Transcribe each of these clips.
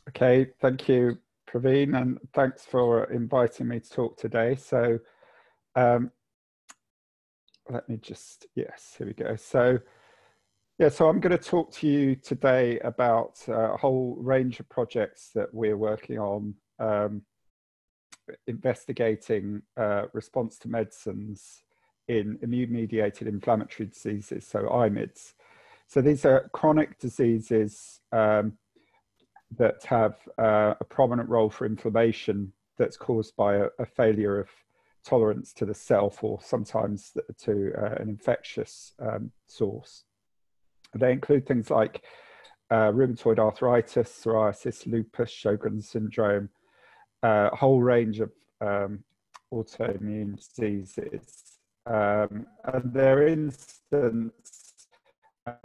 Okay, thank you, Praveen, and thanks for inviting me to talk today. So let me just, yes, here we go. So I'm going to talk to you today about a whole range of projects that we're working on investigating response to medicines in immune-mediated inflammatory diseases, so IMIDs. So these are chronic diseases that have a prominent role for inflammation that's caused by a failure of tolerance to the self or sometimes to an infectious source. They include things like rheumatoid arthritis, psoriasis, lupus, Sjogren's syndrome, a whole range of autoimmune diseases. And their incidence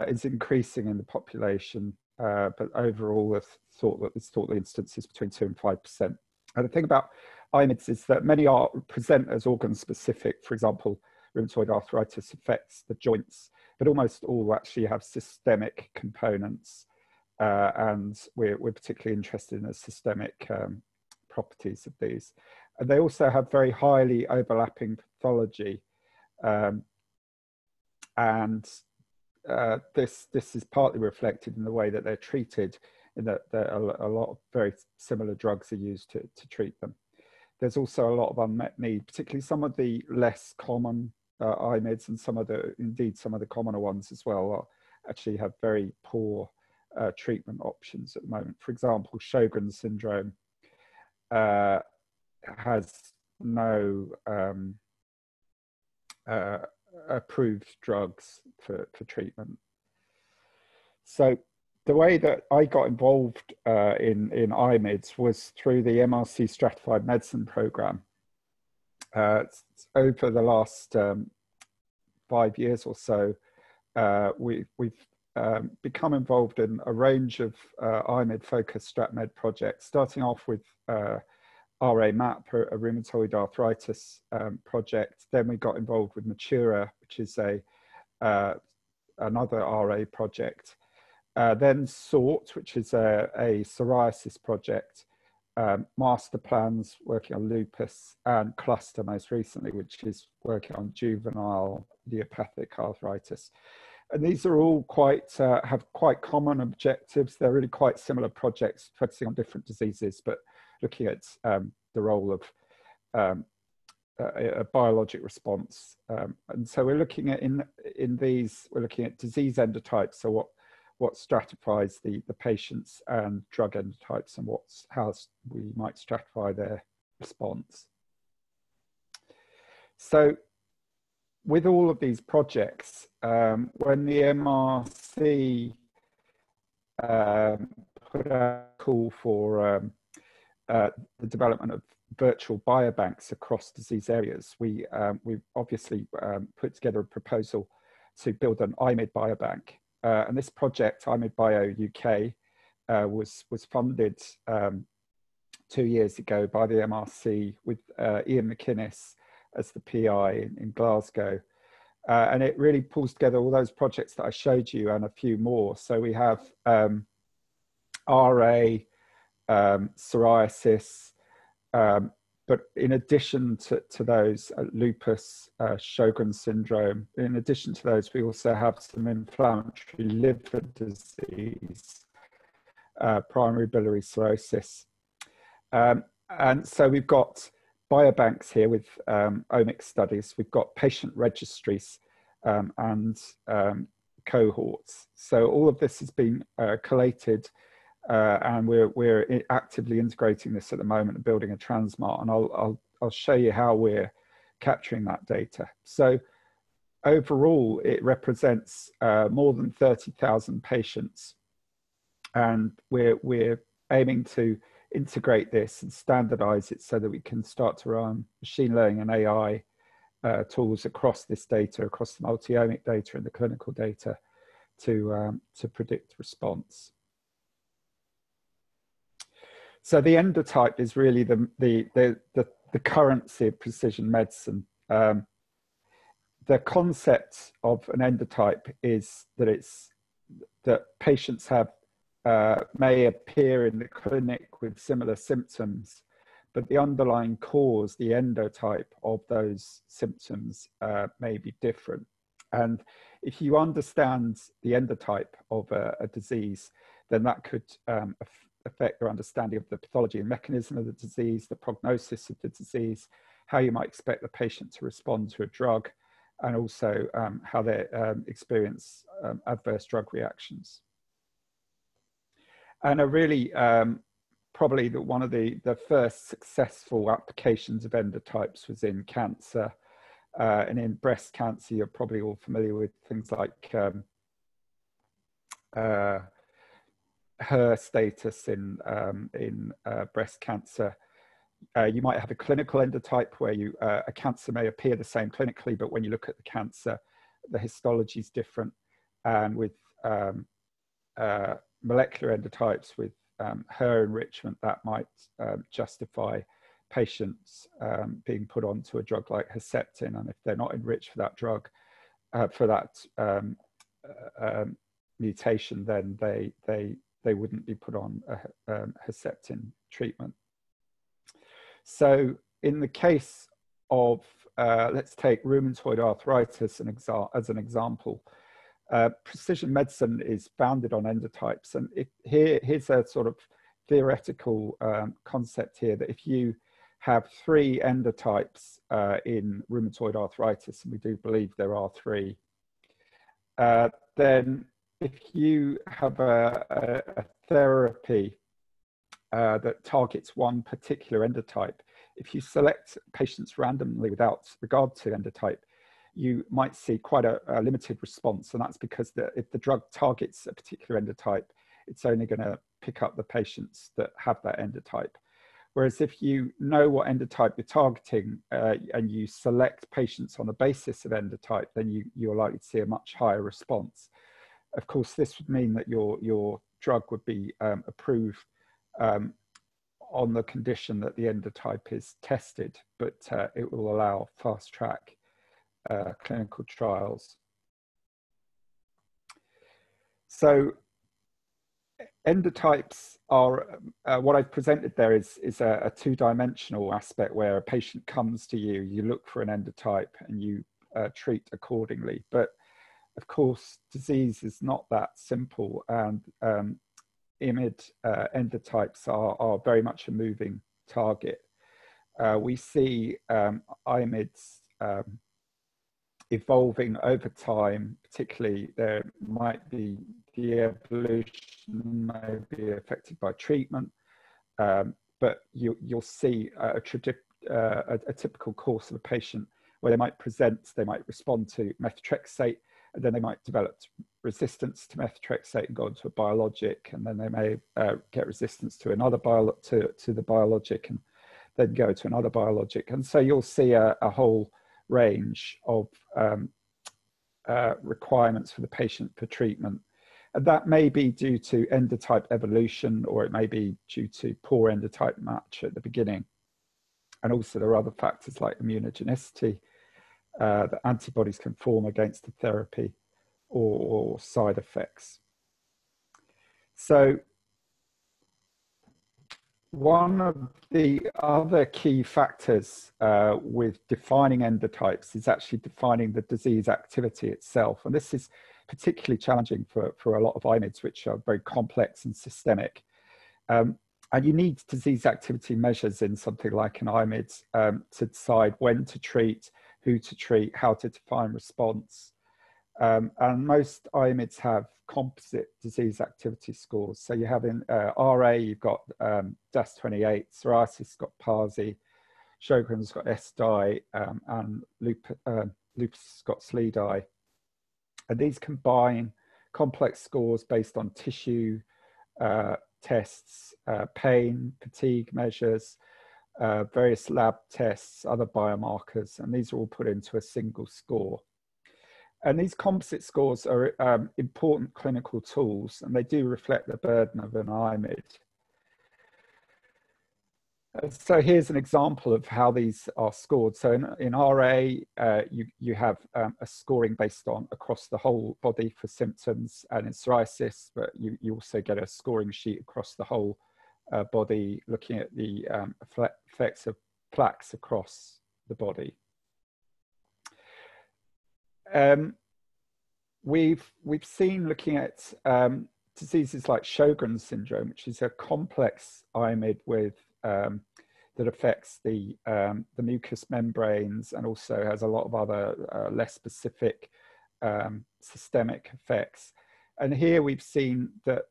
is increasing in the population, but overall it's thought the incidence is between 2 and 5%. And the thing about IMIDs is that many are present as organ specific. For example, rheumatoid arthritis affects the joints, but almost all actually have systemic components. And we're particularly interested in the systemic properties of these. And they also have very highly overlapping pathology. This is partly reflected in the way that they're treated, in that a lot of very similar drugs are used to treat them. There's also a lot of unmet need, particularly some of the less common IMIDs, and indeed some of the commoner ones as well actually have very poor treatment options at the moment. For example, Sjogren's syndrome has no approved drugs for treatment. So the way that I got involved in IMIDs was through the MRC Stratified Medicine program. Over the last 5 years or so, we've become involved in a range of IMID-focused StratMed projects, starting off with RA MAP, a rheumatoid arthritis project. Then we got involved with Matura, which is another RA project. Then SORT, which is a psoriasis project, master plans working on lupus, and Cluster most recently, which is working on juvenile idiopathic arthritis. And these are all have quite common objectives. They're really quite similar projects focusing on different diseases, but looking at the role of a biologic response. And so we're looking at, in these, we're looking at disease endotypes, so what stratifies the patients, and drug endotypes, and how we might stratify their response. So with all of these projects, when the MRC put out a call for the development of virtual biobanks across disease areas, we obviously put together a proposal to build an IMID biobank. And this project, IMID Bio UK, was funded 2 years ago by the MRC with Ian McInnes as the PI in Glasgow. And it really pulls together all those projects that I showed you and a few more. So we have RA, psoriasis, but in addition to those, lupus, Sjogren's syndrome, in addition to those, we also have some inflammatory liver disease, primary biliary cirrhosis. And so we've got biobanks here with omics studies. We've got patient registries and cohorts. So all of this has been collated, and we're actively integrating this at the moment and building a transmart, and I'll show you how we're capturing that data. So overall, it represents more than 30,000 patients, and we're aiming to integrate this and standardize it so that we can start to run machine learning and AI tools across this data, across the multi-omic data and the clinical data, to predict response. So the endotype is really the currency of precision medicine. The concept of an endotype is that patients have may appear in the clinic with similar symptoms, but the underlying cause, the endotype of those symptoms may be different. And if you understand the endotype of a disease, then that could affect your understanding of the pathology and mechanism of the disease, the prognosis of the disease, how you might expect the patient to respond to a drug, and also how they experience adverse drug reactions. And really, probably one of the first successful applications of endotypes was in cancer. And in breast cancer, you're probably all familiar with things like HER status in breast cancer. You might have a clinical endotype where a cancer may appear the same clinically, but when you look at the cancer, the histology is different. And with molecular endotypes with HER enrichment, that might justify patients being put onto a drug like Herceptin, and if they're not enriched for that drug, for that mutation, then they wouldn't be put on a Herceptin treatment. So in the case of, let's take rheumatoid arthritis as an example, precision medicine is founded on endotypes. And here's a sort of theoretical concept here, that if you have 3 endotypes in rheumatoid arthritis, and we do believe there are 3, then if you have a therapy that targets one particular endotype, if you select patients randomly without regard to endotype, you might see quite a limited response. And that's because if the drug targets a particular endotype, it's only going to pick up the patients that have that endotype. Whereas if you know what endotype you're targeting and you select patients on the basis of endotype, then you're likely to see a much higher response. Of course, this would mean that your drug would be approved on the condition that the endotype is tested, but it will allow fast track clinical trials. So endotypes are, what I've presented there is a 2-dimensional aspect where a patient comes to you, you look for an endotype and you treat accordingly. But of course, disease is not that simple, and IMID endotypes are very much a moving target. We see IMIDs evolving over time, particularly there might be the evolution may be affected by treatment, but you'll see a typical course of a patient where they might respond to methotrexate, and then they might develop resistance to methotrexate and go into a biologic, and then they may get resistance to another to the biologic, and then go to another biologic. And so you'll see a whole range of requirements for the patient for treatment. And that may be due to endotype evolution, or it may be due to poor endotype match at the beginning. And also there are other factors like immunogenicity, that antibodies can form against the therapy, or side effects. So one of the other key factors with defining endotypes is actually defining the disease activity itself. And this is particularly challenging for a lot of IMIDs, which are very complex and systemic. And you need disease activity measures in something like an IMID to decide when to treat, who to treat, how to define response. And most IMIDs have composite disease activity scores. So you have in RA, you've got DAS28, psoriasis got PASI, Sjogren's got SDI, and lupus got SLEDAI. And these combine complex scores based on tissue tests, pain, fatigue measures, various lab tests, other biomarkers, and these are all put into a single score. And these composite scores are important clinical tools, and they do reflect the burden of an IMID. So here's an example of how these are scored. So in RA, you have a scoring based on across the whole body for symptoms, and in psoriasis, but you also get a scoring sheet across the whole body, looking at the effects of plaques across the body. We've seen, looking at diseases like Sjogren's syndrome, which is a complex IMID with that affects the mucous membranes and also has a lot of other less specific systemic effects. And here we've seen that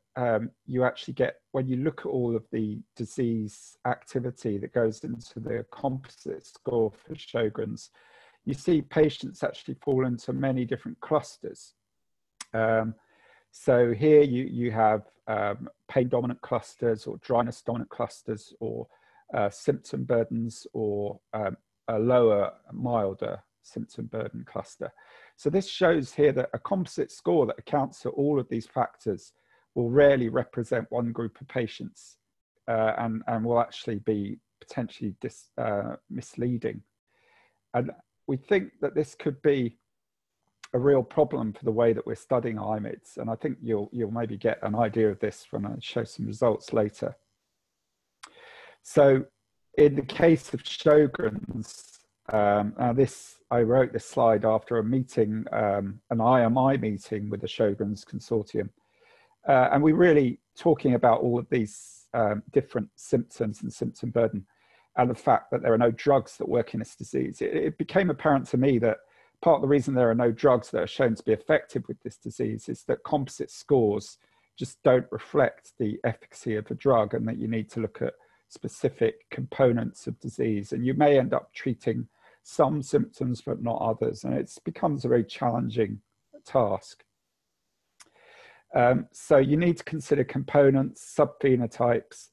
you actually get, when you look at all of the disease activity that goes into the composite score for Sjogren's, you see patients actually fall into many different clusters. So here you have pain dominant clusters or dryness dominant clusters, or symptom burdens, or a lower, milder symptom burden cluster. So this shows here that a composite score that accounts for all of these factors will rarely represent one group of patients and will actually be potentially misleading. And we think that this could be a real problem for the way that we're studying IMIDs. And I think you'll maybe get an idea of this when I show some results later. So in the case of Sjogren's, I wrote this slide after a meeting, an IMI meeting with the Sjogren's consortium. And we're really talking about all of these different symptoms and symptom burden, and the fact that there are no drugs that work in this disease. It became apparent to me that part of the reason there are no drugs that are shown to be effective with this disease is that composite scores just don't reflect the efficacy of a drug, and that you need to look at specific components of disease, and you may end up treating some symptoms but not others, and it becomes a very challenging task. So you need to consider components, subphenotypes,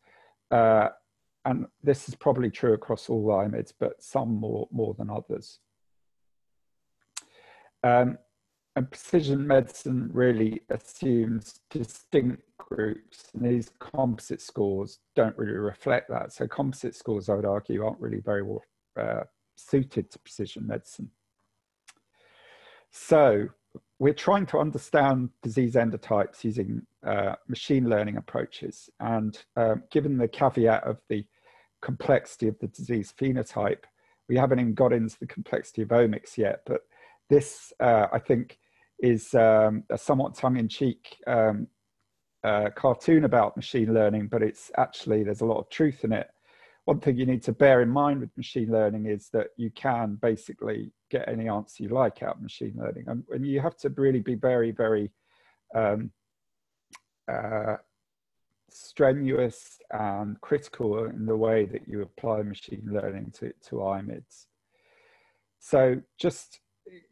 and this is probably true across all IMIDs, but some more than others. And precision medicine really assumes distinct groups, and these composite scores don't really reflect that. So composite scores, I would argue, aren't really very well suited to precision medicine. So we're trying to understand disease endotypes using machine learning approaches. And given the caveat of the complexity of the disease phenotype, we haven't even got into the complexity of omics yet, but this, I think, is a somewhat tongue-in-cheek cartoon about machine learning, but it's actually, there's a lot of truth in it. One thing you need to bear in mind with machine learning is that you can basically get any answer you like out of machine learning. And you have to really be very, very strenuous and critical in the way that you apply machine learning to IMIDs. So just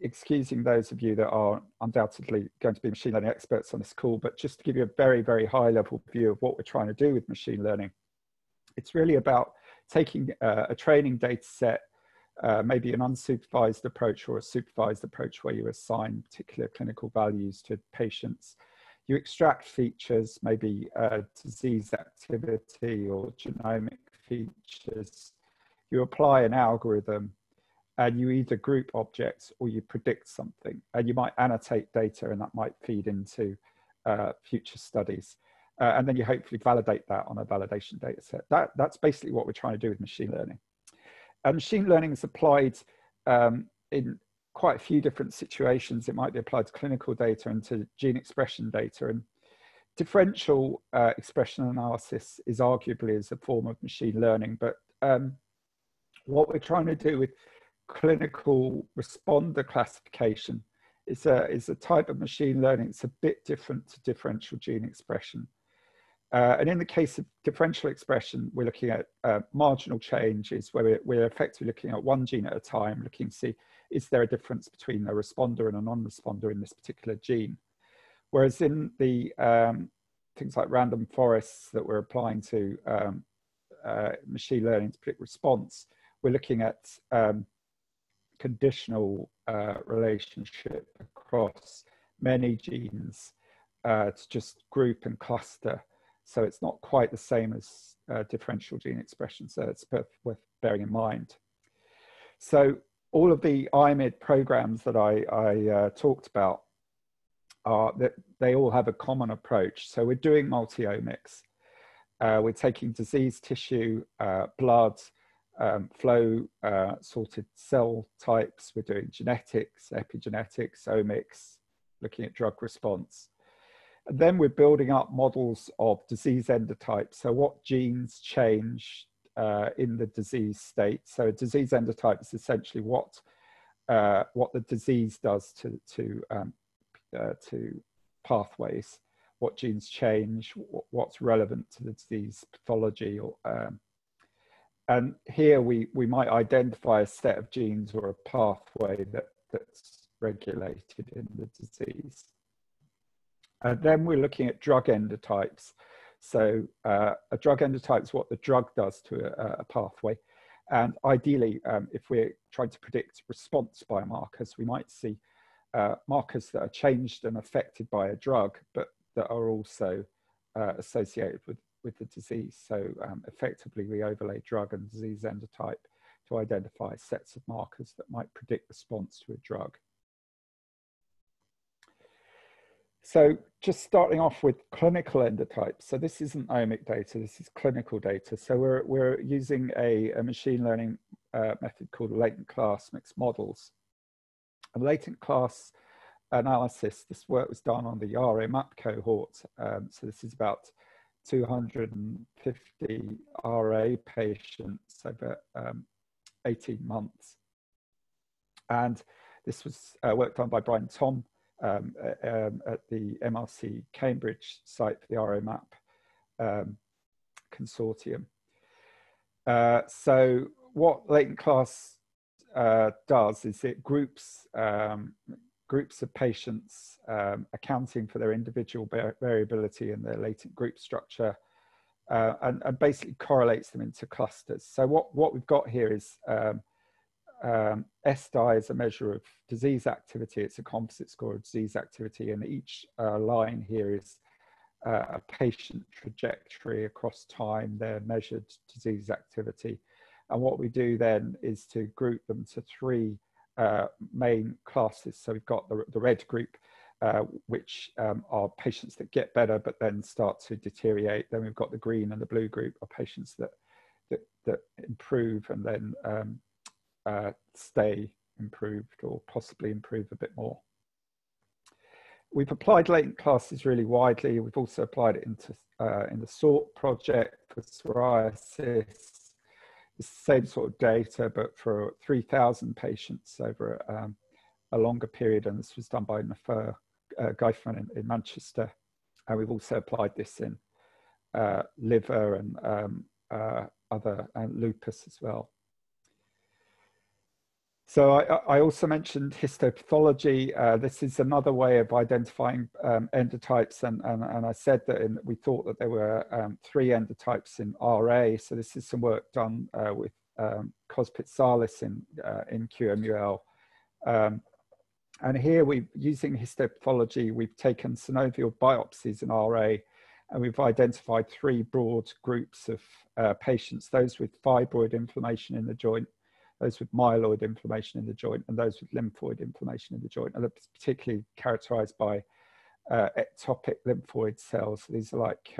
excusing those of you that are undoubtedly going to be machine learning experts on this call, but just to give you a very, very high level view of what we're trying to do with machine learning. It's really about taking a training data set, maybe an unsupervised approach or a supervised approach where you assign particular clinical values to patients. You extract features, maybe disease activity or genomic features. You apply an algorithm, and you either group objects or you predict something, and you might annotate data, and that might feed into future studies. And then you hopefully validate that on a validation data set. That's basically what we're trying to do with machine learning. And machine learning is applied in quite a few different situations. It might be applied to clinical data and to gene expression data. And differential expression analysis is arguably as a form of machine learning. But what we're trying to do with clinical responder classification is a type of machine learning. It's a bit different to differential gene expression. And in the case of differential expression, we're looking at marginal changes where we're effectively looking at one gene at a time, looking to see, is there a difference between a responder and a non-responder in this particular gene? Whereas in the things like random forests that we're applying to machine learning to predict response, we're looking at conditional relationship across many genes to just group and cluster So it's not quite the same as differential gene expression. So it's worth bearing in mind. So all of the IMID programs that I talked about are that they all have a common approach. So we're doing multi-omics. We're taking disease tissue, blood, flow sorted cell types. We're doing genetics, epigenetics, omics, looking at drug response. And then we're building up models of disease endotypes. So what genes change in the disease state. So a disease endotype is essentially what the disease does to pathways, what genes change, what's relevant to the disease pathology, or and here we might identify a set of genes or a pathway that's regulated in the disease. And then we're looking at drug endotypes. So a drug endotype is what the drug does to a pathway. And ideally, if we're trying to predict response biomarkers, we might see markers that are changed and affected by a drug, but that are also associated with the disease. So effectively, we overlay drug and disease endotype to identify sets of markers that might predict response to a drug. So just starting off with clinical endotypes. So this isn't omic data, this is clinical data. So we're using a machine learning method called latent class mixed models. A latent class analysis, this work was done on the RA map cohort. So this is about 250 RA patients over 18 months. And this was work done by Brian Tom at the MRC Cambridge site for the RA map consortium. So what latent class does is it groups of patients accounting for their individual variability in their latent group structure and basically correlates them into clusters. So what we've got here is SDI is a measure of disease activity. It's a composite score of disease activity, and each line here is a patient trajectory across time, their measured disease activity. And what we do then is to group them to three main classes. So we've got the red group, which are patients that get better but then start to deteriorate. Then we've got the green and the blue group are patients that improve and then stay improved or possibly improve a bit more. We've applied latent classes really widely. We've also applied it into in the SORT project for psoriasis. It's the same sort of data, but for 3,000 patients over a longer period. And this was done by Nafer Geifman in Manchester. And we've also applied this in liver and other lupus as well. So I also mentioned histopathology. This is another way of identifying endotypes, and I said that we thought that there were 3 endotypes in RA. So this is some work done with Kospitsalis in QMUL. And here using histopathology, we've taken synovial biopsies in RA, and we've identified 3 broad groups of patients: those with fibroid inflammation in the joint, those with myeloid inflammation in the joint, and those with lymphoid inflammation in the joint. And it's particularly characterized by ectopic lymphoid cells. These are like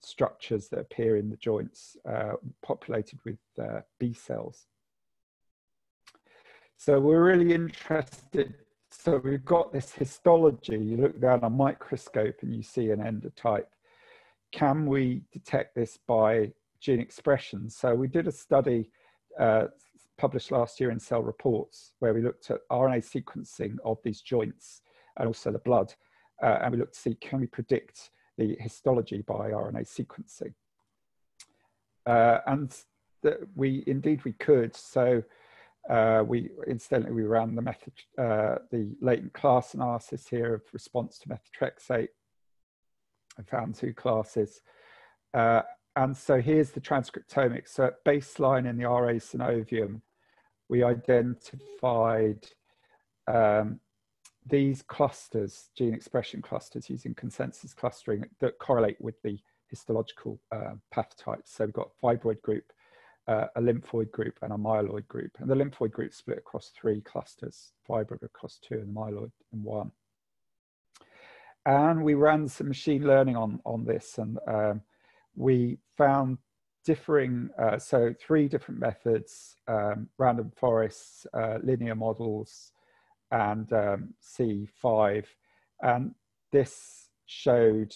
structures that appear in the joints, populated with B cells. So we're really interested. So we've got this histology. You look down a microscope and you see an endotype. Can we detect this by gene expression? So we did a study published last year in Cell Reports, where we looked at RNA sequencing of these joints and also the blood, and we looked to see, can we predict the histology by RNA sequencing? And we could. So incidentally, we ran the method, the latent class analysis here of response to methotrexate. I found 2 classes. And so here's the transcriptomics. So at baseline in the RA Synovium, we identified these clusters, gene expression clusters, using consensus clustering that correlate with the histological path types. So we've got a fibroid group, a lymphoid group, and a myeloid group. And the lymphoid group split across 3 clusters, fibroid across 2 and myeloid in 1. And we ran some machine learning on this, and we found differing, so 3 different methods, random forests, linear models, and C5. And this showed,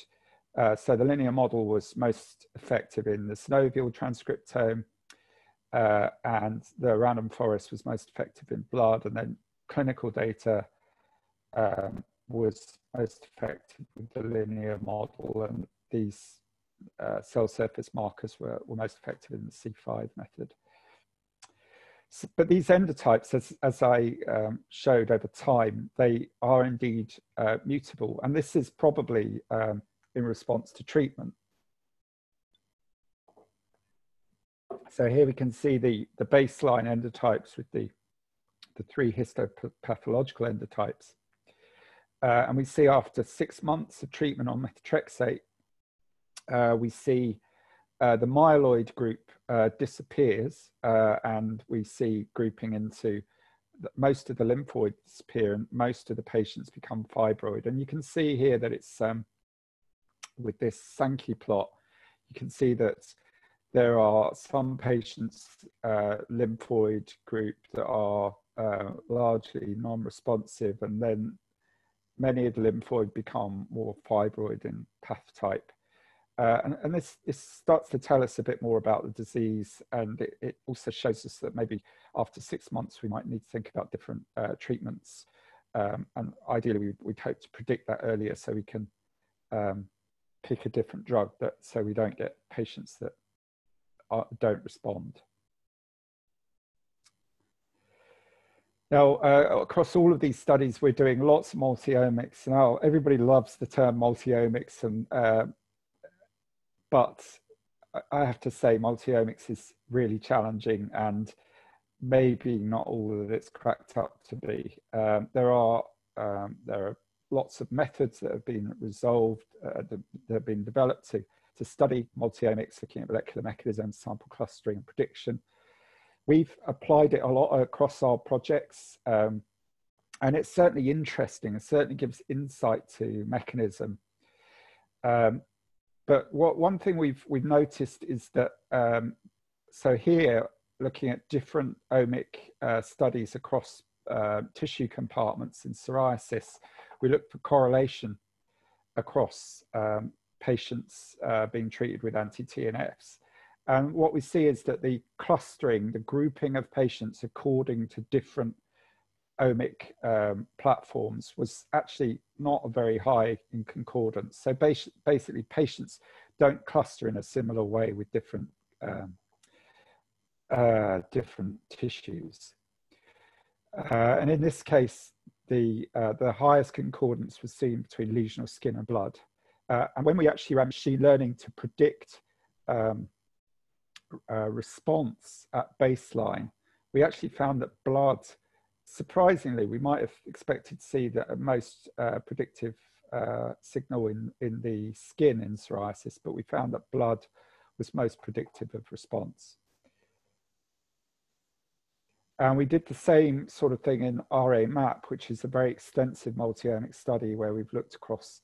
so the linear model was most effective in the synovial transcriptome, and the random forest was most effective in blood, and then clinical data was most effective with the linear model, and these cell surface markers were most effective in the C5 method. So, but these endotypes, as I showed over time, they are indeed mutable, and this is probably in response to treatment. So here we can see the baseline endotypes with the 3 histopathological endotypes. And we see after 6 months of treatment on methotrexate, we see the myeloid group disappears, and we see grouping into most of the lymphoids disappear, and most of the patients become fibroid. And you can see here that it's with this Sankey plot, you can see that there are some patients lymphoid group that are largely non-responsive, and then many of the lymphoid become more fibroid in path type. And this starts to tell us a bit more about the disease, and it also shows us that maybe after 6 months we might need to think about different treatments, and ideally we'd hope to predict that earlier so we can pick a different drug so we don't get patients that don't respond. Now, across all of these studies, we're doing lots of multi-omics. Now, everybody loves the term multi-omics, and but I have to say multi-omics is really challenging, and maybe not all that it's cracked up to be. There are lots of methods that have been resolved, that have been developed to study multi-omics, looking at molecular mechanisms, sample clustering, and prediction. We've applied it a lot across our projects, and it's certainly interesting. It certainly gives insight to mechanism. But one thing we've noticed is that, so here, looking at different omic studies across tissue compartments in psoriasis, we looked for correlation across patients being treated with anti-TNFs. And what we see is that the clustering, the grouping of patients according to different omic platforms was actually not very high in concordance. So basically patients don't cluster in a similar way with different tissues. And in this case, the highest concordance was seen between lesional skin and blood. And when we actually ran machine learning to predict response at baseline, we actually found that blood, surprisingly, we might have expected to see that most predictive signal in the skin in psoriasis, but we found that blood was most predictive of response. And we did the same sort of thing in RA MAP, which is a very extensive multi-omic study where we've looked across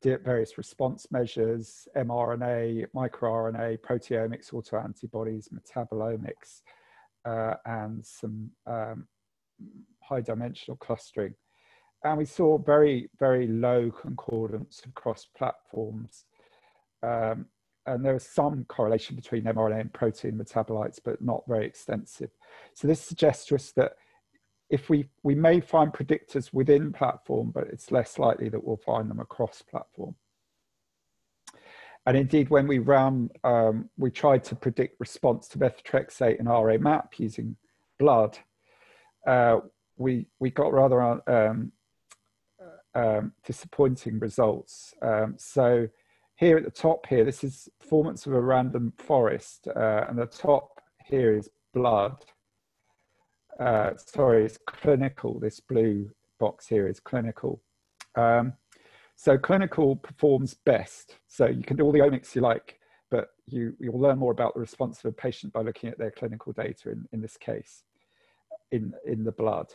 various response measures, mRNA, microRNA, proteomics, autoantibodies, metabolomics, and some high dimensional clustering. And we saw very, very low concordance across platforms. And there was some correlation between mRNA and protein metabolites, but not very extensive. So this suggests to us that if we may find predictors within platform, but it's less likely that we'll find them across platform. And indeed, when we ran, we tried to predict response to methotrexate in RA MAP using blood. We got rather disappointing results. So here at the top here, this is performance of a random forest, and the top here is blood. Sorry, it's clinical. This blue box here is clinical. So clinical performs best. So you can do all the omics you like, but you'll learn more about the response of a patient by looking at their clinical data in this case, in the blood.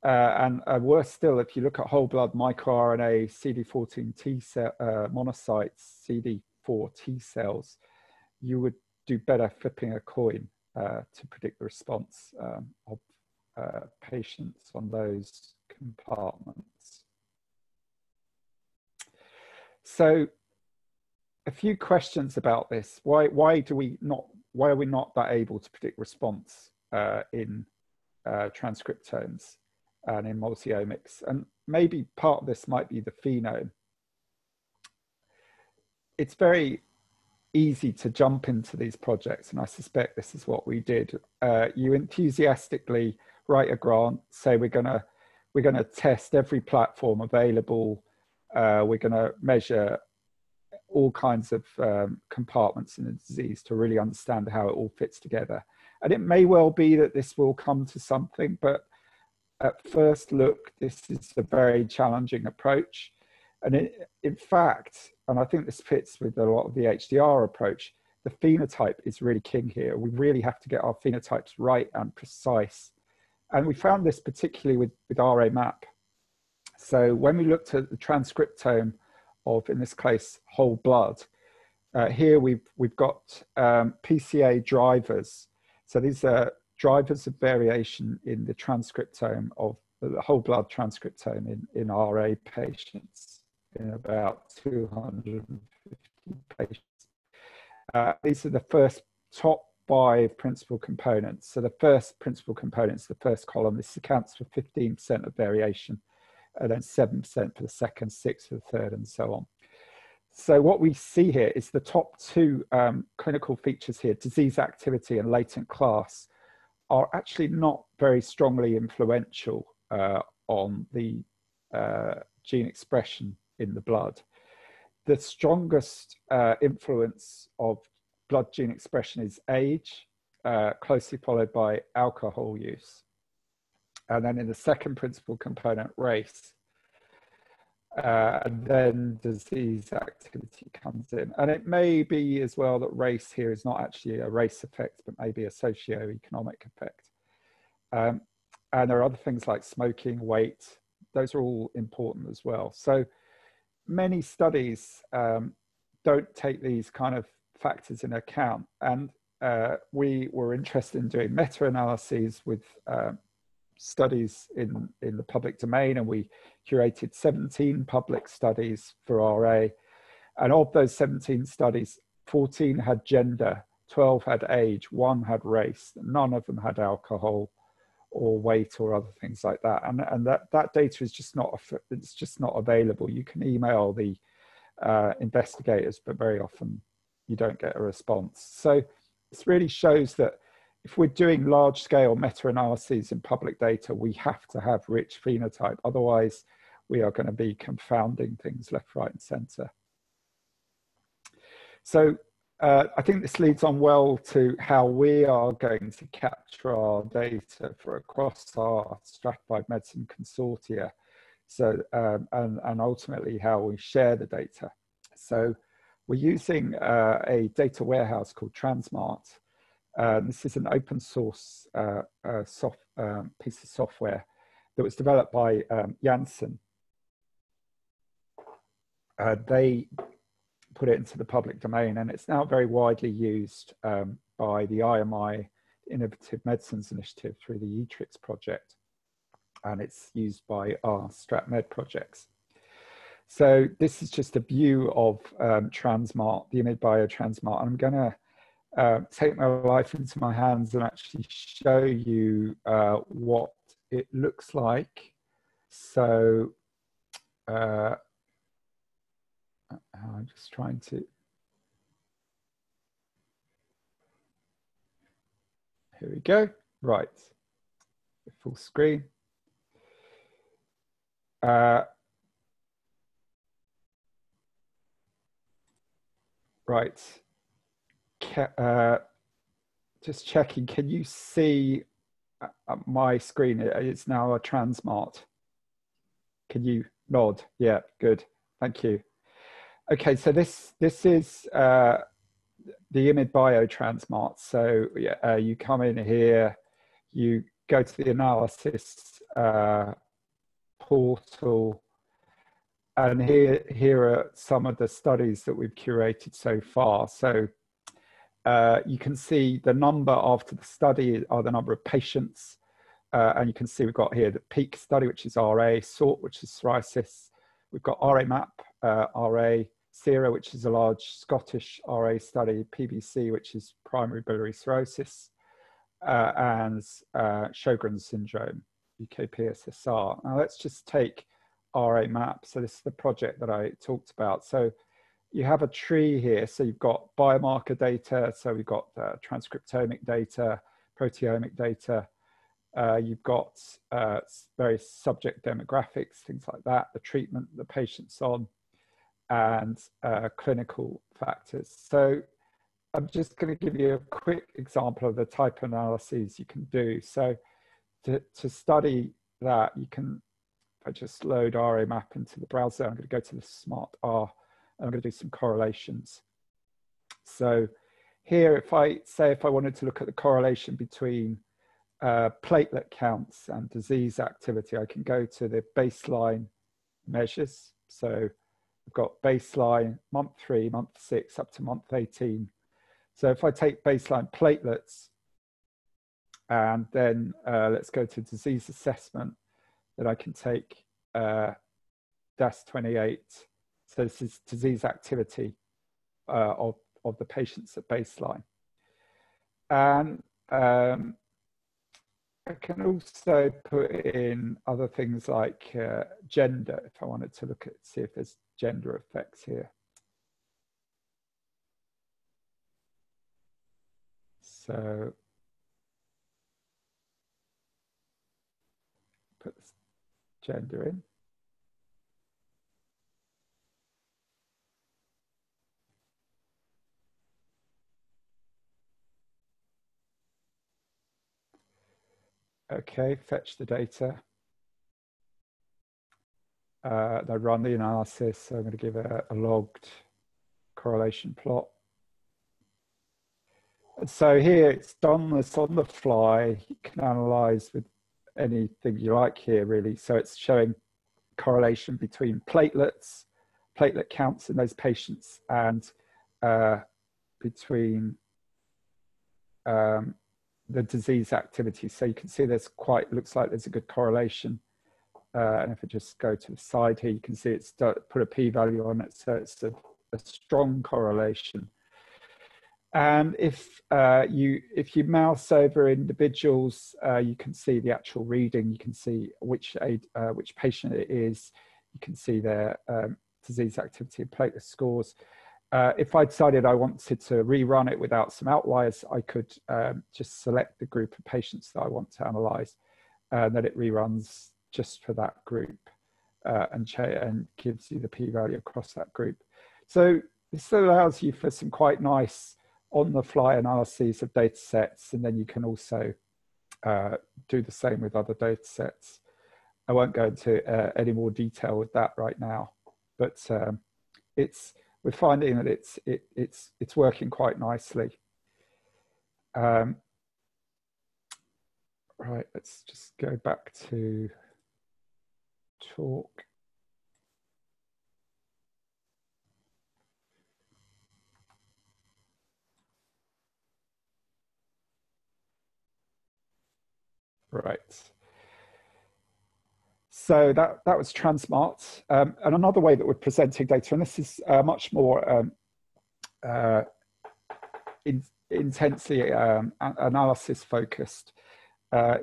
And worse still, if you look at whole blood microRNA, CD14 T cell monocytes, CD4 T cells, you would do better flipping a coin to predict the response of patients on those compartments. So a few questions about this. Why are we not that able to predict response in transcriptomes and in multi-omics? And maybe part of this might be the phenome. It's very easy to jump into these projects, and I suspect this is what we did. You enthusiastically write a grant, say we're gonna test every platform available. We're gonna measure all kinds of compartments in the disease to really understand how it all fits together. And it may well be that this will come to something, but at first look, this is a very challenging approach. And in fact, and I think this fits with a lot of the HDR approach, the phenotype is really king here. We really have to get our phenotypes right and precise. And we found this particularly with RA map. So when we looked at the transcriptome of, in this case, whole blood, here we've got PCA drivers. So these are drivers of variation in the transcriptome of the whole blood transcriptome in RA patients, in about 250 patients. These are the first top 5 principal components. So the first principal component is the first column. This accounts for 15% of variation, and then 7% for the second, 6% for the third, and so on. So what we see here is the top 2 clinical features here, disease activity and latent class, are actually not very strongly influential on the gene expression in the blood. The strongest influence of blood gene expression is age, closely followed by alcohol use. And then in the second principal component, race. And then disease activity comes in. And it may be as well that race here is not actually a race effect, but maybe a socio-economic effect. And there are other things like smoking, weight. Those are all important as well. So many studies don't take these kind of factors into account. And we were interested in doing meta-analyses with studies in the public domain, and we curated 17 public studies for RA. And of those 17 studies, 14 had gender, 12 had age, 1 had race, none of them had alcohol or weight or other things like that. And that data is just not, it's just not available. You can email the investigators, but very often you don't get a response. So this really shows that if we're doing large-scale meta-analyses in public data, we have to have rich phenotype. Otherwise, we are going to be confounding things left, right, and center. So I think this leads on well to how we are going to capture our data for across our stratified medicine consortia. So, and ultimately how we share the data. So we're using a data warehouse called Transmart. This is an open source piece of software that was developed by Janssen. They put it into the public domain, and it's now very widely used by the IMI Innovative Medicines Initiative through the ETRIX project, and it's used by our StratMed projects. So this is just a view of Transmart, the IMID Bio Transmart. I'm going to take my life into my hands and actually show you what it looks like. So I'm just trying to, here we go, right, full screen. Right. Just checking, can you see my screen? It's now a Transmart. Can you nod? Yeah, good. Thank you. Okay, so this is the IMID biotransmart. So you come in here, you go to the analysis portal, and here are some of the studies that we've curated so far. So you can see the number after the study are the number of patients, and you can see we've got here the PEAK study, which is RA, SORT, which is psoriasis. We've got RA MAP, RA SERA, which is a large Scottish RA study, PBC, which is primary biliary cirrhosis, and Sjogren's syndrome, UKPSSR. Now let's just take RA MAP. So this is the project that I talked about. So you have a tree here. So you've got biomarker data. So we've got transcriptomic data, proteomic data. You've got various subject demographics, things like that, the treatment the patient's on, and clinical factors. So I'm just going to give you a quick example of the type of analyses you can do. So to study that, you can, if I just load RA map into the browser, I'm going to go to the Smart R, and I'm going to do some correlations. So here, if I wanted to look at the correlation between platelet counts and disease activity, I can go to the baseline measures. So we've got baseline month 3, month 6, up to month 18. So if I take baseline platelets, and then let's go to disease assessment, then I can take DAS28. So this is disease activity of the patients at baseline. And I can also put in other things like gender, if I wanted to look at, see if there's gender effects here. So put this gender in. Okay, fetch the data. I run the analysis, so I'm going to give a logged correlation plot. And so here it's done this on the fly. You can analyze with anything you like here, really. So it's showing correlation between platelets, platelet counts in those patients, and between the disease activity. So you can see there's looks like there's a good correlation. And if I just go to the side here, you can see it's put a p-value on it. So it's a strong correlation. And if you mouse over individuals, you can see the actual reading. You can see which patient it is. You can see their disease activity and platelet scores. If I decided I wanted to rerun it without some outliers, I could just select the group of patients that I want to analyze, and then it reruns just for that group and gives you the p-value across that group. So this allows you for some quite nice on-the-fly analyses of data sets, and then you can also do the same with other data sets. I won't go into any more detail with that right now, but we're finding that it's working quite nicely. Right, let's just go back to talk. Right. So that was Transmart. And another way that we're presenting data, and this is much more intensely analysis focused,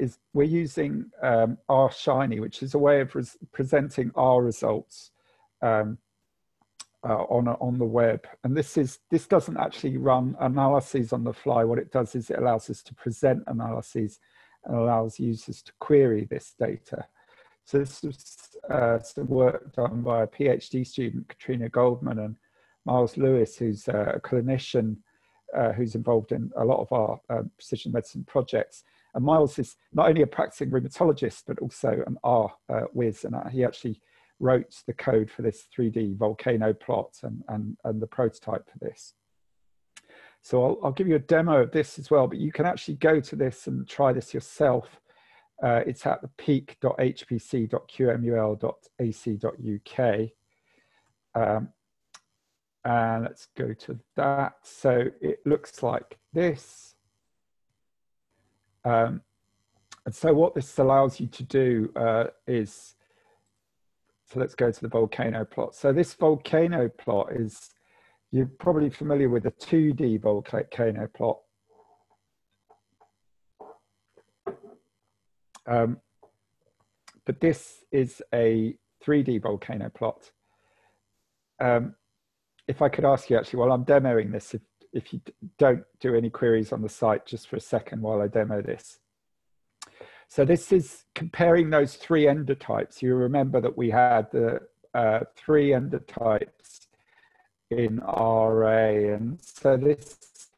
is we're using R Shiny, which is a way of presenting R results on the web. And this doesn't actually run analyses on the fly. What it does is it allows us to present analyses and allows users to query this data. So this was some work done by a PhD student, Katrina Goldman, and Miles Lewis, who's a clinician who's involved in a lot of our precision medicine projects. And Miles is not only a practicing rheumatologist, but also an R whiz, and he actually wrote the code for this 3D volcano plot and the prototype for this. So I'll give you a demo of this as well, but you can actually go to this and try this yourself. It's at the peak.hpc.qmul.ac.uk. And let's go to that. So it looks like this. And so what this allows you to do is, so let's go to the volcano plot. So this volcano plot is, you're probably familiar with a 2D volcano plot. But this is a 3D volcano plot. If I could ask you actually, while I'm demoing this, if you don't do any queries on the site just for a second while I demo this. So this is comparing those 3 endotypes. You remember that we had the 3 endotypes in RA, and so this,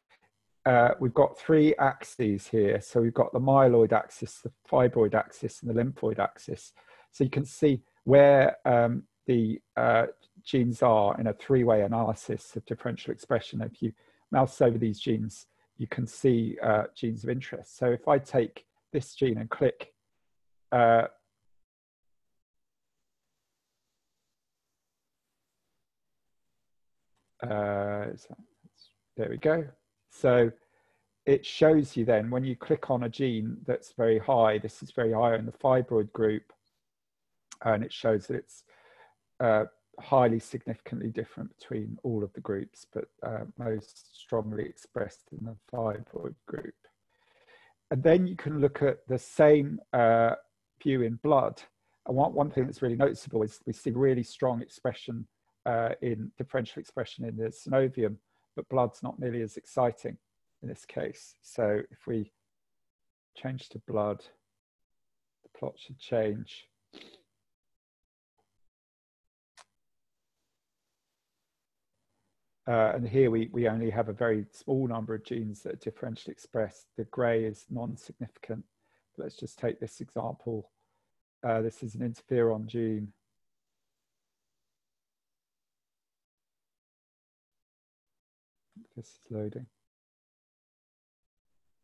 we've got 3 axes here. So we've got the myeloid axis, the fibroid axis, and the lymphoid axis. So you can see where the genes are in a 3-way analysis of differential expression. If you mouse over these genes, you can see genes of interest. So if I take this gene and click there we go. So it shows you then when you click on a gene that's very high, this is very high in the fibroid group, and it shows that it's highly significantly different between all of the groups, but most strongly expressed in the fibroid group. And then you can look at the same view in blood. And one thing that's really noticeable is we see really strong expression in differential expression in the synovium, but blood's not nearly as exciting in this case. So if we change to blood, the plot should change. And here we only have a very small number of genes that are differentially expressed. The gray is non-significant. Let's just take this example. This is an interferon gene. This is loading.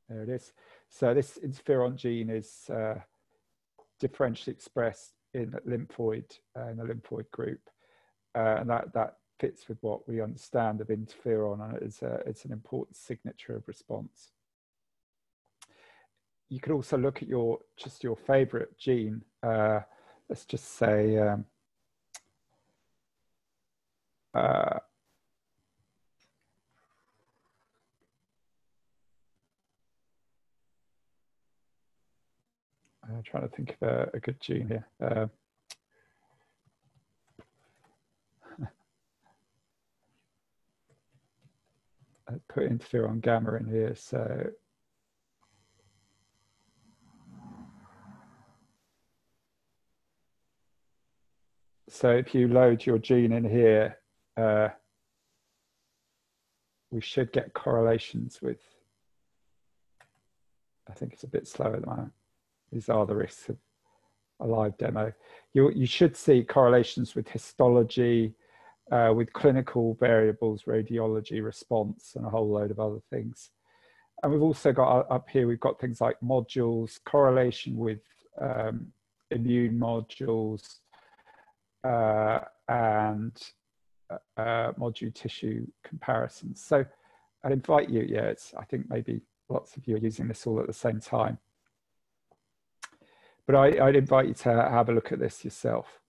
There it is. So this interferon gene is differentially expressed in the lymphoid group, and that fits with what we understand of interferon, and it's an important signature of response. You could also look at your favorite gene. Let's just say I'm trying to think of a good gene here. I put interferon gamma in here. So if you load your gene in here, we should get correlations with, I think it's a bit slow at the moment. These are the risks of a live demo. You should see correlations with histology, with clinical variables, radiology, response, and a whole load of other things. And we've also got up here, we've got things like modules, correlation with immune modules, and module tissue comparisons. So I'd invite you, I think maybe lots of you are using this all at the same time. But I'd invite you to have a look at this yourself.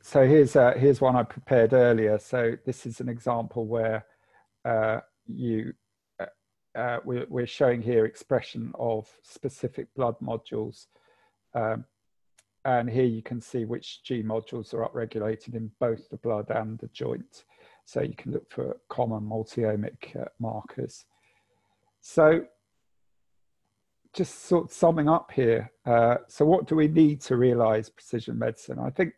So here's one I prepared earlier. So this is an example where we're showing here expression of specific blood modules. And here you can see which gene modules are upregulated in both the blood and the joint. So you can look for common multi-omic markers. So just sort of summing up here. So what do we need to realize precision medicine? I think,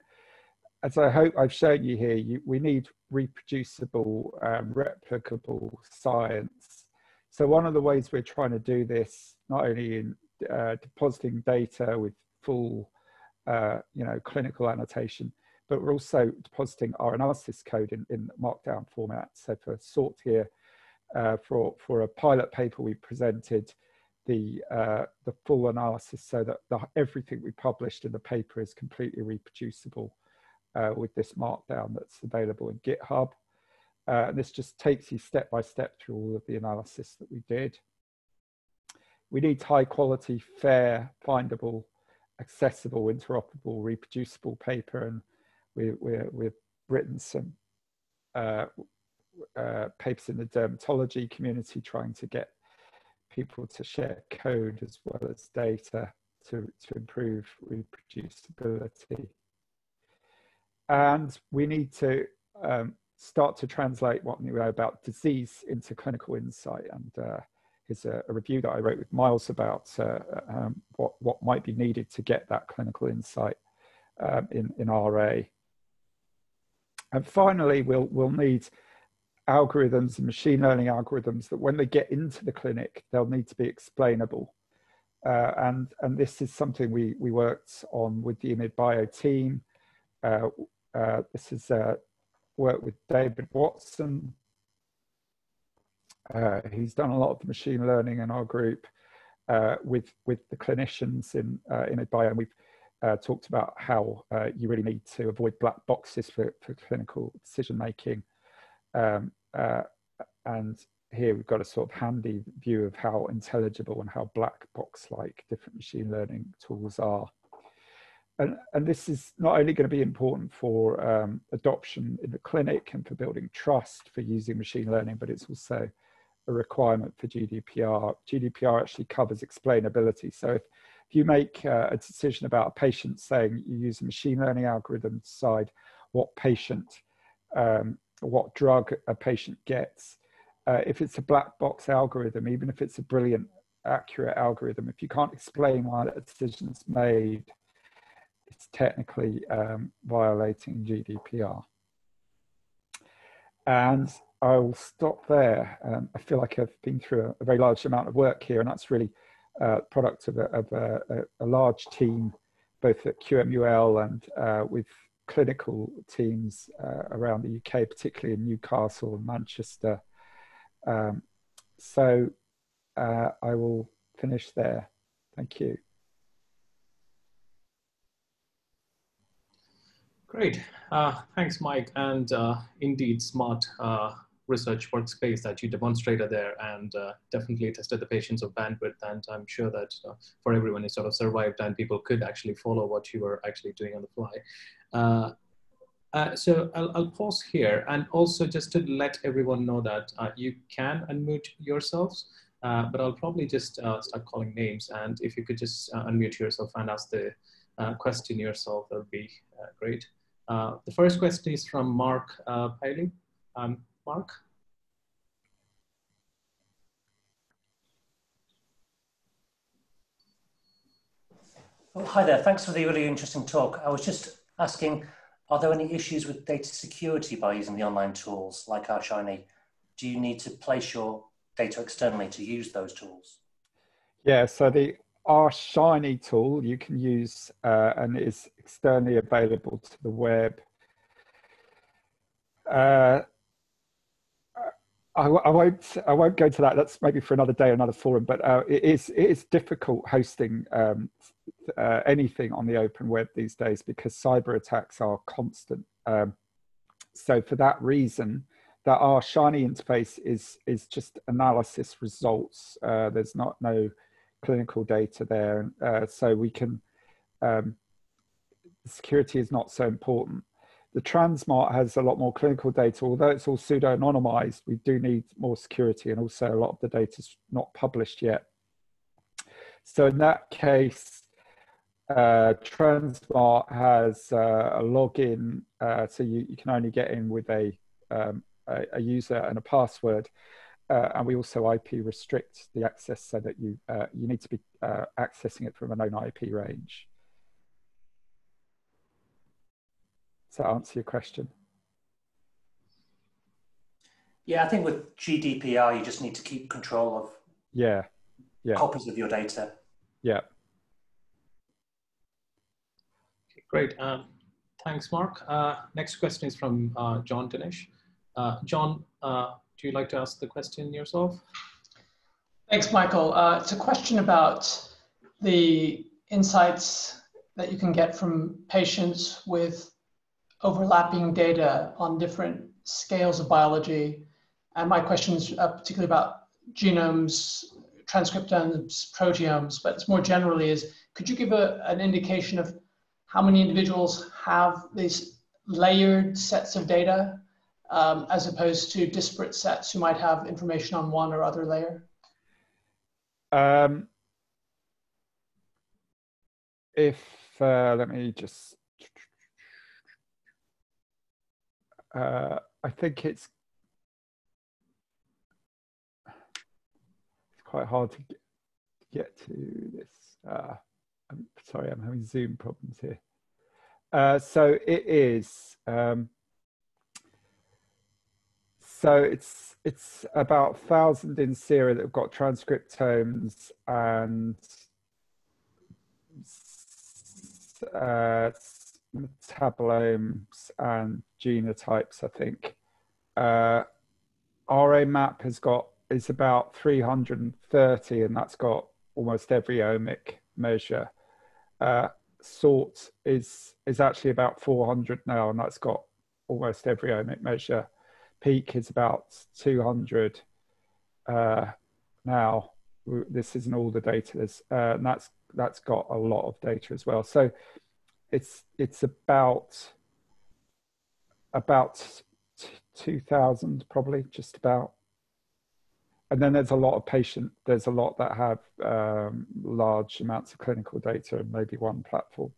as I hope I've shown you here, we need reproducible, replicable science. So one of the ways we're trying to do this, not only in depositing data with full, clinical annotation, but we're also depositing our analysis code in Markdown format. So for sort here, for a pilot paper, we presented the full analysis so that everything we published in the paper is completely reproducible with this Markdown that's available in GitHub. And this just takes you step by step through all of the analysis that we did. We need high quality, fair, findable, accessible, interoperable, reproducible paper, and we've written some papers in the dermatology community trying to get people to share code as well as data to improve reproducibility. And we need to start to translate what we know about disease into clinical insight. And here's a review that I wrote with Miles about what might be needed to get that clinical insight in RA. And finally, we'll need algorithms and machine learning algorithms that when they get into the clinic, they'll need to be explainable. And this is something we worked on with the IMID Bio team. This is work with David Watson. He's done a lot of the machine learning in our group with the clinicians in IMID Bio, and we've talked about how you really need to avoid black boxes for clinical decision making. And here we've got a sort of handy view of how intelligible and how black box-like different machine learning tools are. And this is not only going to be important for adoption in the clinic and for building trust for using machine learning, but it's also a requirement for GDPR. GDPR actually covers explainability. So if you make a decision about a patient, saying you use a machine learning algorithm to decide what patient, what drug a patient gets, if it's a black box algorithm, even if it's a brilliant, accurate algorithm, if you can't explain why that decision's made, it's technically violating GDPR. And I'll stop there. I feel like I've been through a very large amount of work here, and that's really a product of a large team, both at QMUL and with clinical teams around the UK, particularly in Newcastle and Manchester. So I will finish there. Thank you. Great. Thanks, Mike. And indeed, smart research workspace that you demonstrated there, and definitely tested the patience of bandwidth. And I'm sure that for everyone, it sort of survived and people could actually follow what you were actually doing on the fly. So I'll pause here, and also just to let everyone know that you can unmute yourselves, but I'll probably just start calling names. And if you could just unmute yourself and ask the question yourself, that would be great. The first question is from Mark Piley. Mark? Oh, hi there. Thanks for the really interesting talk. I was just asking, are there any issues with data security by using the online tools like RShiny? Do you need to place your data externally to use those tools? Yeah, so the RShiny tool you can use and is externally available to the web. I won't go to that. That's maybe for another day, another forum. But it is difficult hosting anything on the open web these days because cyber attacks are constant. So for that reason, that RShiny interface is just analysis results. There's no clinical data there, so we can. Security is not so important. The Transmart has a lot more clinical data, although it's all pseudo-anonymized. We do need more security, and also a lot of the data is not published yet. So in that case, Transmart has a login, so you can only get in with a user and a password, and we also IP restrict the access so that you need to be accessing it from a known IP range. Does that answer your question? Yeah, I think with GDPR, you just need to keep control of yeah. copies of your data. Yeah. Great. Thanks, Mark. Next question is from John Dinesh. John, do you like to ask the question yourself? Thanks, Michael. It's a question about the insights that you can get from patients with overlapping data on different scales of biology. And my question is particularly about genomes, transcriptomes, proteomes, but it's more generally is, could you give an indication of how many individuals have these layered sets of data as opposed to disparate sets who might have information on one or other layer? Let me just, I think it's quite hard to get to this. I'm sorry, I'm having Zoom problems here. So it is, so it's about 1,000 in sera that have got transcriptomes and metabolomics and genotypes, I think. RA map is about 330, and that's got almost every omic measure. Sort is actually about 400 now, and that's got almost every omic measure. Peak is about 200 now. This isn't all the data, and that's got a lot of data as well. So it's about 2,000 probably, just about. And then there's a lot that have large amounts of clinical data and maybe one platform.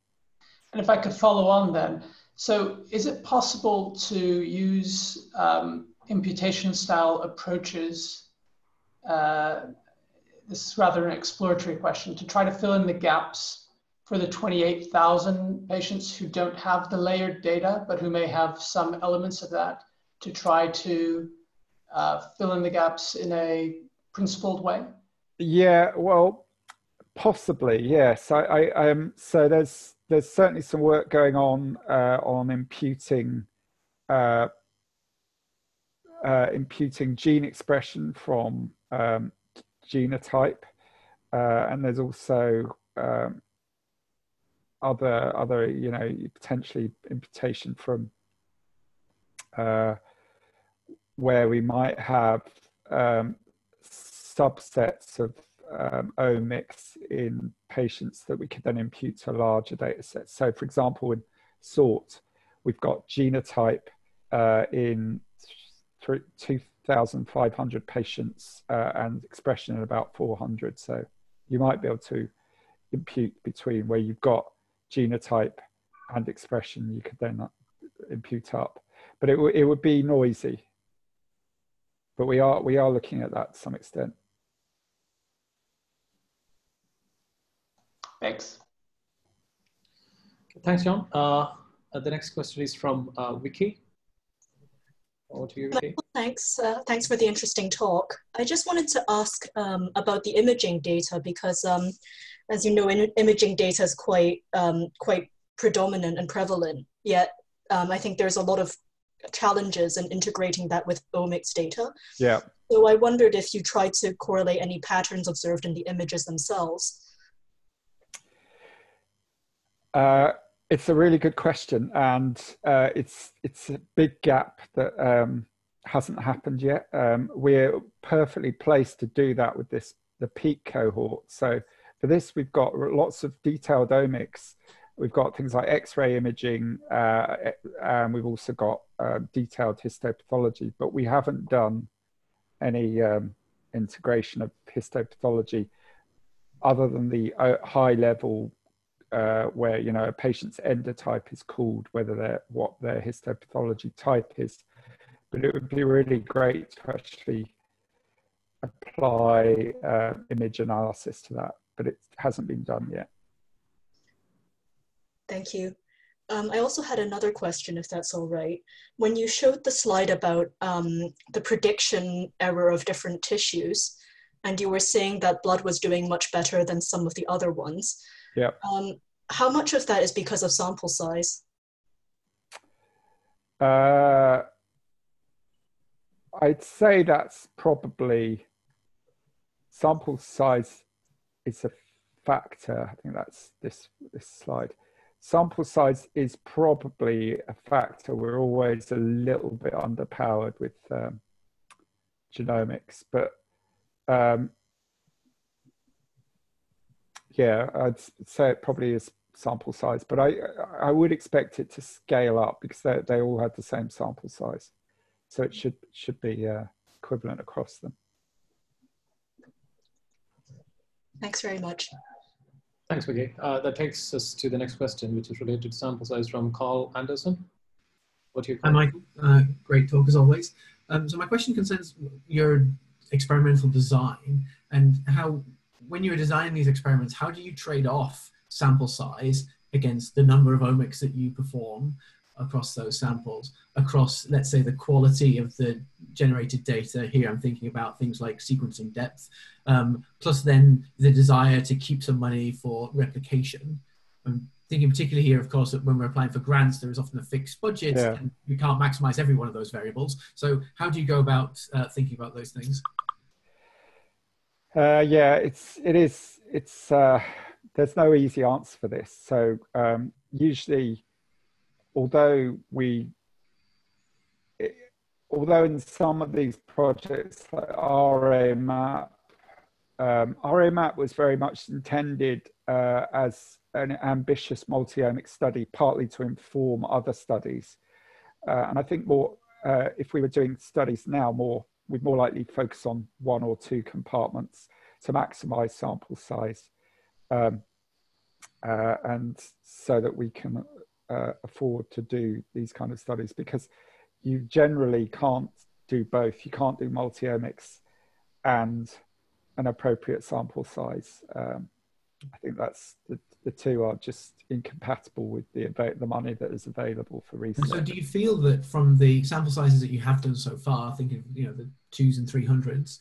And if I could follow on then, so is it possible to use imputation style approaches, this is rather an exploratory question, to try to fill in the gaps for the 28,000 patients who don't have the layered data, but who may have some elements of that, to try to fill in the gaps in a principled way? Yeah, well, possibly, yes. So there's certainly some work going on imputing gene expression from genotype, and there's also other potentially imputation from where we might have subsets of omics in patients that we could then impute to larger data sets. So for example, in sort, we've got genotype in 2,500 patients and expression in about 400. So you might be able to impute between where you've got genotype and expression, you could then impute up. But it would be noisy. But we are looking at that to some extent. Thanks. Thanks, John. The next question is from Vicky. Over to you, Vicky. Thanks. Thanks for the interesting talk. I just wanted to ask about the imaging data because, as you know, imaging data is quite predominant and prevalent. Yet, I think there's a lot of challenges in integrating that with omics data. Yeah. So I wondered if you tried to correlate any patterns observed in the images themselves. It's a really good question, and it's a big gap that hasn't happened yet. We're perfectly placed to do that with the peak cohort. So for this, we've got lots of detailed omics. We've got things like X-ray imaging, and we've also got detailed histopathology, but we haven't done any integration of histopathology other than the high level where a patient's endotype is called, what their histopathology type is. But it would be really great to actually apply image analysis to that, but it hasn't been done yet. Thank you. I also had another question, if that's all right. When you showed the slide about the prediction error of different tissues, and you were saying that blood was doing much better than some of the other ones. Yeah. how much of that is because of sample size? I'd say that's probably, sample size is a factor. I think that's this slide. Sample size is probably a factor. We're always a little bit underpowered with genomics, but yeah, I'd say it probably is sample size, but I would expect it to scale up because they all had the same sample size. So it should be equivalent across them. Thanks very much. Thanks, Vicky. That takes us to the next question, which is related to sample size from Carl Anderson. What do you Hi, Michael. Great talk as always. So my question concerns your experimental design and how, when you were designing these experiments, how do you trade off sample size against the number of omics that you perform across those samples, across, let's say, the quality of the generated data? Here I'm thinking about things like sequencing depth, plus then the desire to keep some money for replication. I'm thinking particularly here, of course, that when we're applying for grants, there is often a fixed budget, and we can't maximize every one of those variables. So how do you go about thinking about those things? Yeah, there's no easy answer for this. So usually, although in some of these projects like RA was very much intended as an ambitious multi-omics study, partly to inform other studies. And I think more, if we were doing studies now, we'd more likely focus on one or two compartments to maximize sample size. And so that we can afford to do these kind of studies, because you generally can't do both. You can't do multi-omics and an appropriate sample size. I think that's the two are just incompatible with the money that is available for research. And so do you feel that from the sample sizes that you have done so far, thinking, the 2s and 300s,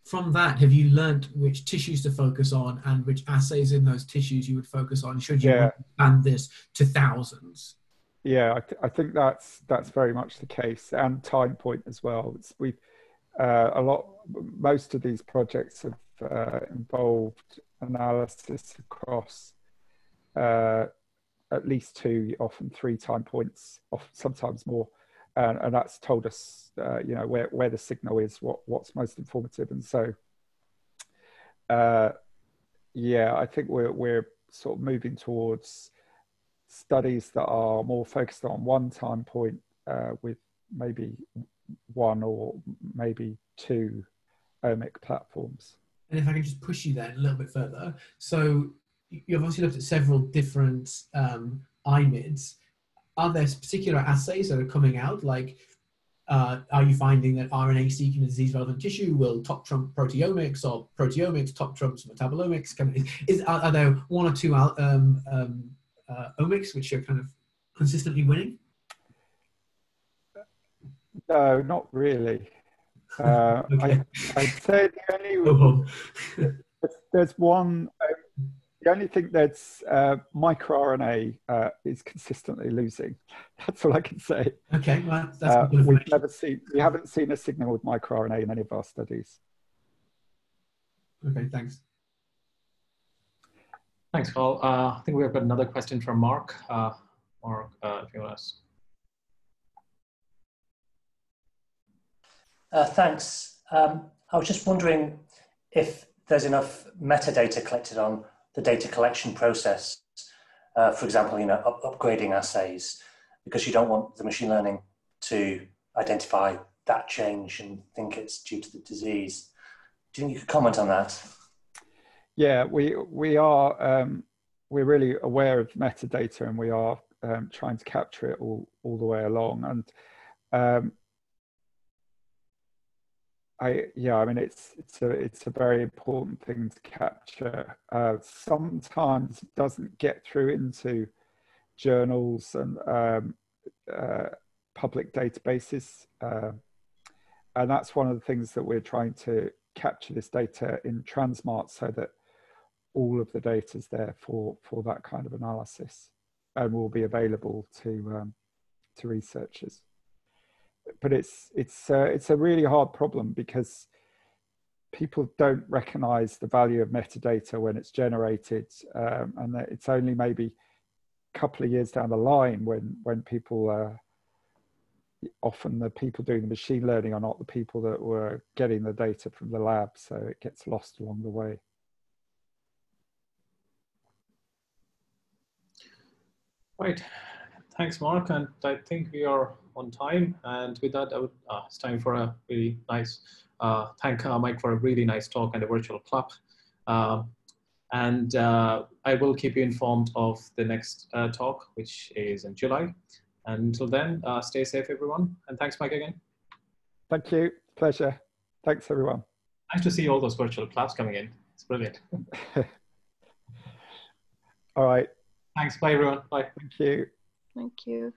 from that, have you learned which tissues to focus on and which assays in those tissues you would focus on? Should you expand this to thousands? Yeah, I think that's very much the case, and time point as well. Most of these projects have involved analysis across at least 2, often 3 time points, sometimes more, and that's told us where the signal is, what's most informative. And so yeah, I think we're sort of moving towards studies that are more focused on one time point with maybe 1 or maybe 2 omic platforms. And if I can just push you then a little bit further. So you've obviously looked at several different IMIDs. Are there particular assays that are coming out? Like, are you finding that RNA-seq in a disease-relevant tissue will top trump proteomics, or proteomics top trumps metabolomics? Are there 1 or 2 omics which are kind of consistently winning? No, not really. Okay. I'd say there's one. The only thing that's microRNA is consistently losing. That's all I can say. Okay, well, that's we haven't seen a signal with microRNA in any of our studies. Okay, thanks. Thanks, Carl. I think we've got another question from Mark. Mark, if you want to ask. Thanks. I was just wondering if there's enough metadata collected on the data collection process, for example, upgrading assays, because you don't want the machine learning to identify that change and think it's due to the disease. Do you think you could comment on that? Yeah, we are. We're really aware of metadata, and we are trying to capture it all the way along. And I mean, it's a very important thing to capture. Sometimes it doesn't get through into journals and public databases, and that's one of the things that we're trying to capture this data in Transmart, so that all of the data is there for that kind of analysis and will be available to researchers. But it's a really hard problem because people don't recognize the value of metadata when it's generated, and that it's only maybe a couple of years down the line when people often the people doing the machine learning are not the people that were getting the data from the lab, so it gets lost along the way. Right, thanks Mark, and I think we are on time, and with that it's time for a really nice thank Mike for a really nice talk and a virtual clap. And I will keep you informed of the next talk, which is in July. And until then, stay safe, everyone. And thanks, Mike, again. Thank you. Pleasure. Thanks, everyone. Nice to see all those virtual claps coming in. It's brilliant. All right. Thanks. Bye, everyone. Bye. Thank you. Thank you.